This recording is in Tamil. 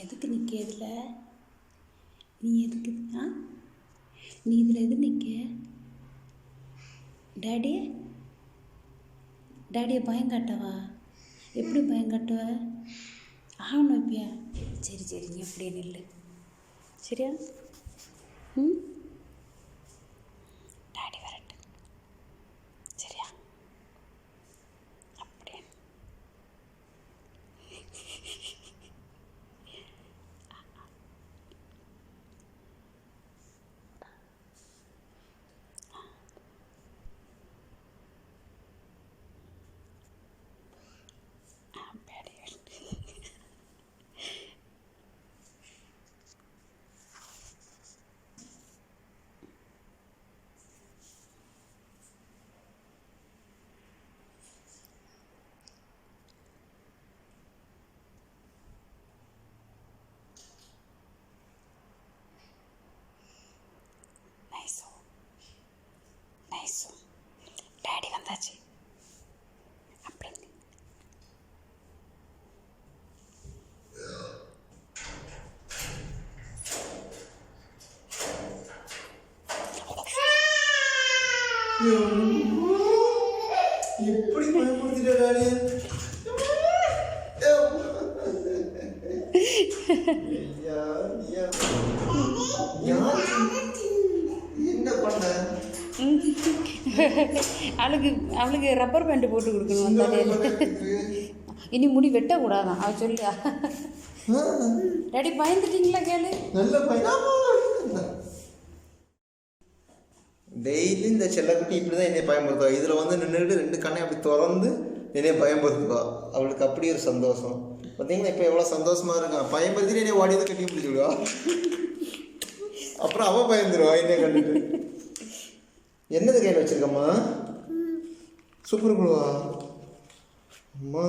எதுக்கு நிற்க இதில்? நீ எதுக்கு நீ இதில் எது நிற்க? டேடியை பயம் காட்டவா? எப்படி பயம் காட்டுவ? ஆகணும் வைப்பியா? சரி சரி, நீ அப்படியே நில்லு, சரியா? டாடி வரட்டு, சரியா? அப்படியே நைஸோ. டாடி வந்தாச்சு. அப்படி எப்படி பயன்படுத்திட்ட டாடிய? என்ன பண்ண? அவளுக்கு ரப்பர் பேண்ட் போட்டு கொடுக்கணும் தலையில. இனி முடி வெட்டக்கூடாதான் அவ சொல்லியா? டாடி பயந்துட்டீங்களா? கேளு. நல்ல பையன். டெய்லி இந்த செல்லக்குட்டி இப்படி தான் என்னை பயன்படுத்துவா. இதில் வந்து நின்றுட்டு 2 கண்ணை அப்படி திறந்து என்னைய பயன்படுத்துவா. அவளுக்கு அப்படி ஒரு சந்தோஷம். பார்த்தீங்கன்னா இப்போ எவ்வளோ சந்தோஷமாக இருக்கான். பயன்படுத்திட்டு என்னை ஓடி வந்து கட்டி பிடிச்சிடுவா. அப்புறம் அவள் பயந்துருவா என்னை கண்டுட்டு. என்னது கையில் வச்சிருக்கம்மா? சூப்பர் குழுவா அம்மா.